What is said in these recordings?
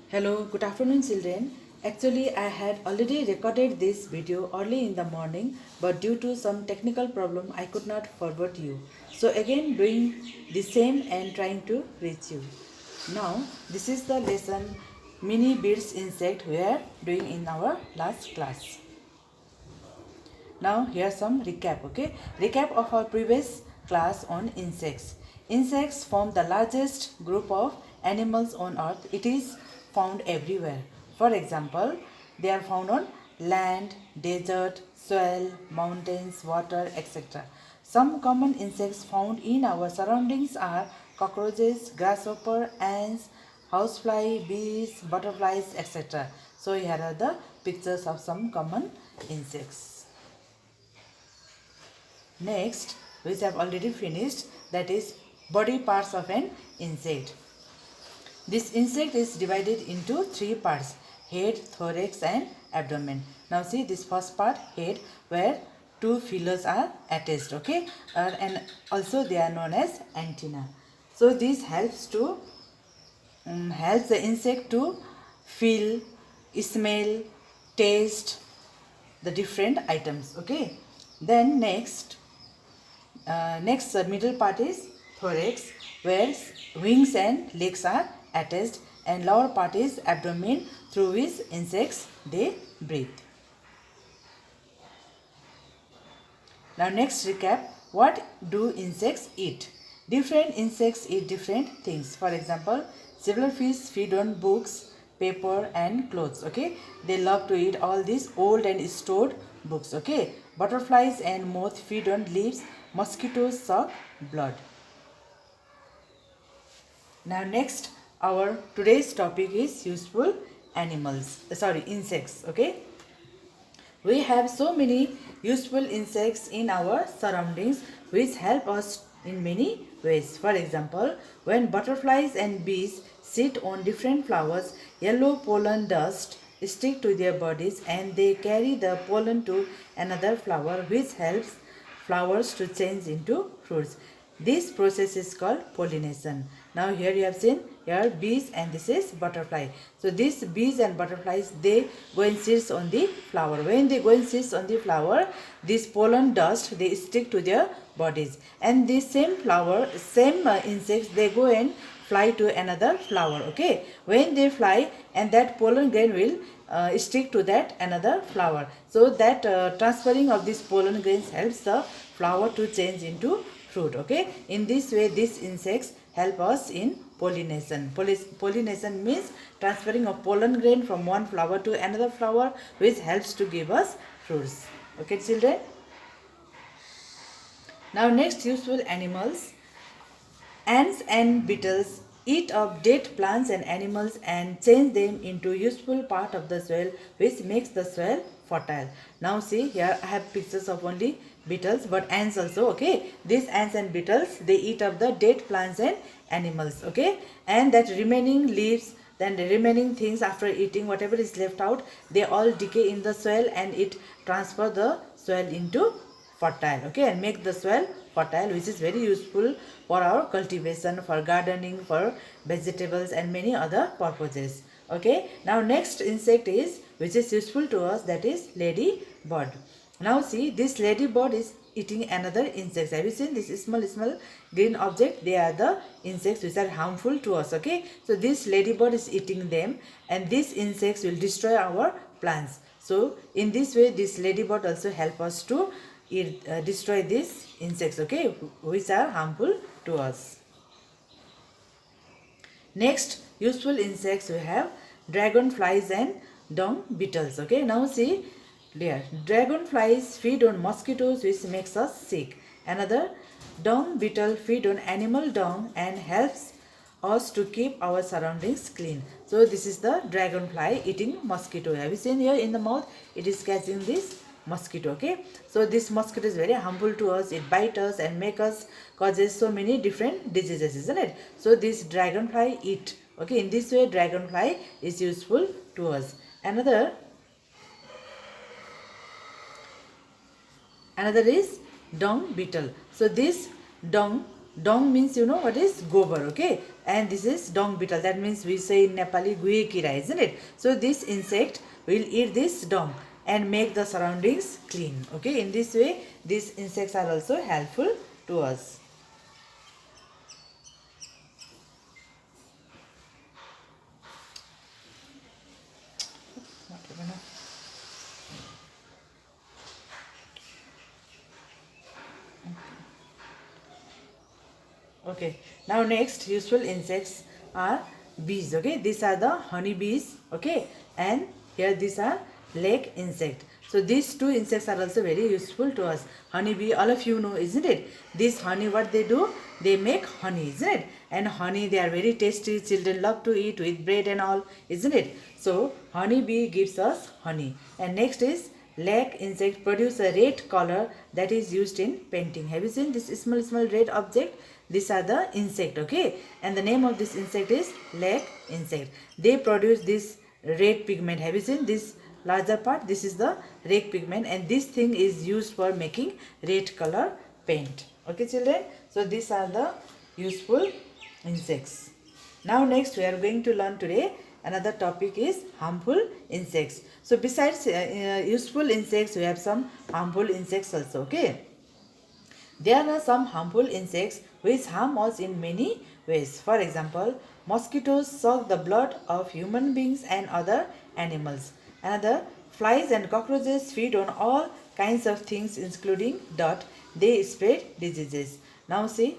Hello, good afternoon children. Actually, I had already recorded this video early in the morning, but due to some technical problem, I could not forward you. So again, doing the same and trying to reach you. Now, this is the lesson mini beads insect we are doing in our last class. Now here's some recap, okay? Recap of our previous class on insects. Insects form the largest group of animals on earth. It is found everywhere. For example, they are found on land, desert, soil, mountains, water, etc. Some common insects found in our surroundings are cockroaches, grasshopper, ants, housefly, bees, butterflies, etc. So here are the pictures of some common insects. Next, which I have already finished, that is body parts of an insect. This insect is divided into three parts: head, thorax and abdomen. Now see this first part, head, where two feelers are attached, okay, and also they are known as antenna. So this helps the insect to feel, smell, taste the different items, okay. Then next middle part is thorax, where wings and legs are attached, and lower part is abdomen, through which insects they breathe. Now next recap, what do insects eat? Different insects eat different things. For example, several fish feed on books, paper and clothes, okay. They love to eat all these old and stored books, okay. Butterflies and moths feed on leaves. Mosquitoes suck blood. Now next, our today's topic is useful insects, okay. We have so many useful insects in our surroundings which help us in many ways. For example, when butterflies and bees sit on different flowers, yellow pollen dust stick to their bodies and they carry the pollen to another flower, which helps flowers to change into fruits. This process is called pollination. Now here you have seen here bees and this is butterfly. So these bees and butterflies, they go and sit on the flower. When they go and sit on the flower, this pollen dust they stick to their bodies, and the same flower, same insects, they go and fly to another flower, okay. When they fly, and that pollen grain will stick to that another flower, so that transferring of these pollen grains helps the flower to change into fruit, okay. In this way, these insects help us in pollination. Pollination means transferring of pollen grain from one flower to another flower, which helps to give us fruits, okay children. Now next, useful animals. Ants and beetles eat up dead plants and animals and change them into useful part of the soil, which makes the soil fertile. Now see here I have pictures of only beetles, but ants also, okay. These ants and beetles, they eat up the dead plants and animals, okay, and that remaining leaves, then the remaining things after eating, whatever is left out, they all decay in the soil and it transfer the soil into fertile, okay, and make the soil fertile, which is very useful for our cultivation, for gardening, for vegetables and many other purposes, okay. Now next insect is, which is useful to us, that is ladybird. Now see, this ladybird is eating another insects. Have you seen this small green object? They are the insects which are harmful to us, okay. So this ladybird is eating them, and these insects will destroy our plants. So in this way, this ladybird also help us to destroy these insects, okay, which are harmful to us. Next, useful insects we have dragonflies and dung beetles, okay. Now see there, dragonflies feed on mosquitoes, which makes us sick. Another, dung beetle feed on animal dung and helps us to keep our surroundings clean. So this is the dragonfly eating mosquito. Have you seen here in the mouth? It is catching this mosquito, okay. So this mosquito is very harmful to us. It bites us and make us, causes so many different diseases, isn't it? So this dragonfly eat, okay. In this way, dragonfly is useful to us. Another is dung beetle. So this dung Dong means you know what is gobar, okay? And this is dong beetle. That means we say in Nepali guye kira, isn't it? So this insect will eat this dong and make the surroundings clean, okay? In this way, these insects are also helpful to us. Okay, now next useful insects are bees, okay? These are the honey bees, okay? And here these are lake insect. So these two insects are also very useful to us. Honey bee, all of you know, isn't it? This honey, what they do? They make honey, isn't it? And honey, they are very tasty. Children love to eat with bread and all, isn't it? So honey bee gives us honey. And next is lake insect produce a red color that is used in painting. Have you seen this small red object? These are the insect, okay? And the name of this insect is lake insect. They produce this red pigment. Have you seen this larger part? This is the red pigment, and this thing is used for making red color paint. Okay, children? So these are the useful insects. Now next we are going to learn today another topic is harmful insects. So besides useful insects, we have some harmful insects also, okay? There are some harmful insects which harm us in many ways. For example, mosquitoes suck the blood of human beings and other animals. Another, flies and cockroaches feed on all kinds of things including dirt. They spread diseases. Now see,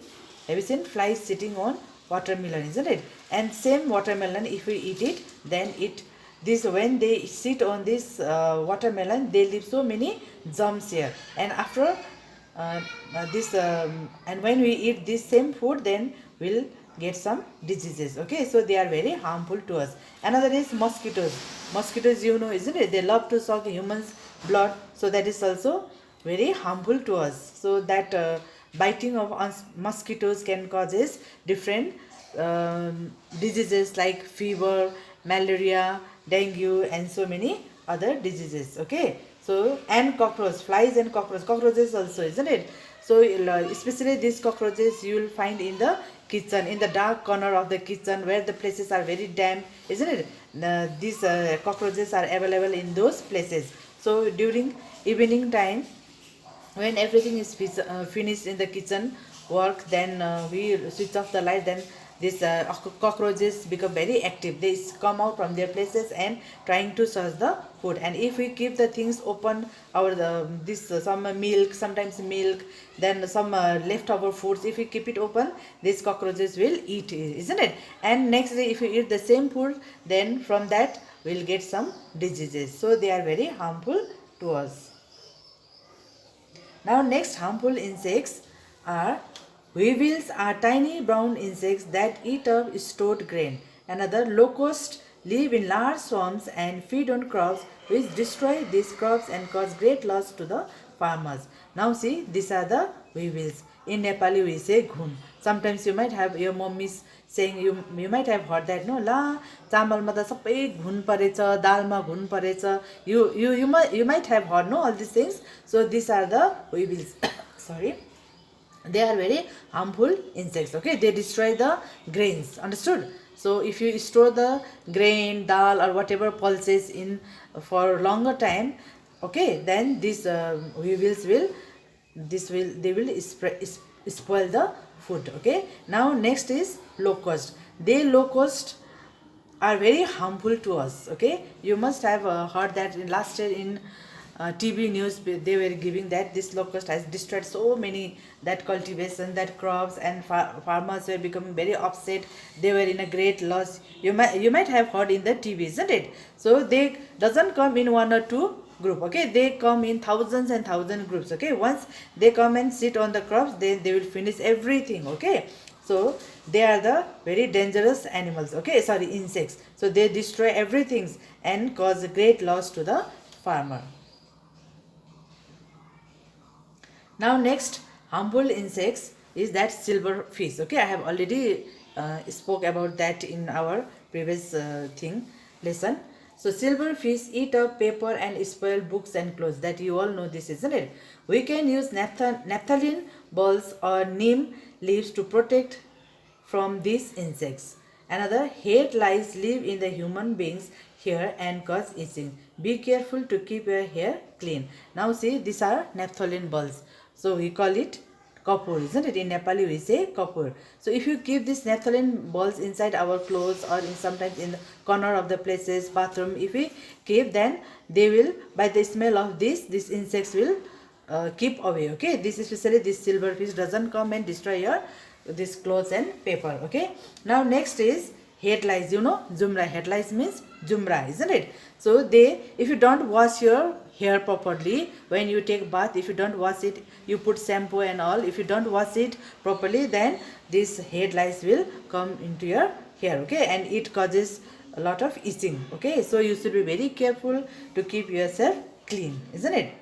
have you seen flies sitting on watermelon, isn't it? And same watermelon, if we eat it, then when they sit on this watermelon, they leave so many germs here. And after and when we eat this same food, then we'll get some diseases, okay? So they are very harmful to us. Another is mosquitoes, you know, isn't it? They love to suck humans blood, so that is also very harmful to us. So that biting of mosquitoes can causes different diseases like fever, malaria, dengue, and so many other diseases, okay? So, and flies and cockroaches also, isn't it? So especially these cockroaches you will find in the kitchen, in the dark corner of the kitchen where the places are very damp, isn't it? These cockroaches are available in those places. So during evening time, when everything is finished in the kitchen work, then we switch off the light, then these cockroaches become very active. They come out from their places and trying to search the food. And if we keep the things open, some milk, sometimes milk, then some leftover foods, if we keep it open, these cockroaches will eat, isn't it? And next day if we eat the same food, then from that we'll get some diseases. So they are very harmful to us. Now next harmful insects are weevils, are tiny brown insects that eat up stored grain. Another, locusts live in large swamps and feed on crops which destroy these crops and cause great loss to the farmers. Now see, these are the weevils. In Nepali we say ghun. Sometimes you might have your mom saying, you might have heard that, no, la चामलमा त सबै घुन परेछ, दालमा घुन परेछ. You might have heard, no, all these things. So these are the weevils. Sorry. They are very harmful insects, okay? They destroy the grains, understood? So if you store the grain, dal, or whatever pulses in for longer time, okay, then these weevils will spoil the food, okay? Now next is locust. Locusts are very harmful to us, okay? You must have heard that last year in TV news they were giving that this locust has destroyed so many that cultivation, that crops, and farmers were becoming very upset. They were in a great loss. You might have heard in the TV, isn't it? So they doesn't come in one or two group, okay? They come in thousands and thousands groups, okay? Once they come and sit on the crops, they will finish everything, okay? So they are the very dangerous animals, okay? Sorry, insects. So they destroy everything and cause great loss to the farmer. Now next harmful insects is that silverfish, okay? I have already spoke about that in our previous lesson. So silverfish eat up paper and spoil books and clothes. That you all know this, isn't it? We can use naphthalene balls or neem leaves to protect from these insects. Another, head lice live in the human being's hair and cause itching. Be careful to keep your hair clean. Now see, these are naphthalene balls. So we call it kapur, isn't it? In Nepali we say kapur. So if you keep these naphthalene balls inside our clothes or sometimes in the corner of the places, bathroom, if we keep, then they will, by the smell of this, these insects will keep away. Okay, this especially this silverfish doesn't come and destroy your this clothes and paper. Okay, now next is head lice. You know, jumra. Head lice means jumra, isn't it? So they, if you don't wash your hair properly, when you take bath, if you don't wash it, you put shampoo and all, if you don't wash it properly, then this head lice will come into your hair. Okay, and it causes a lot of itching. Okay, so you should be very careful to keep yourself clean, isn't it?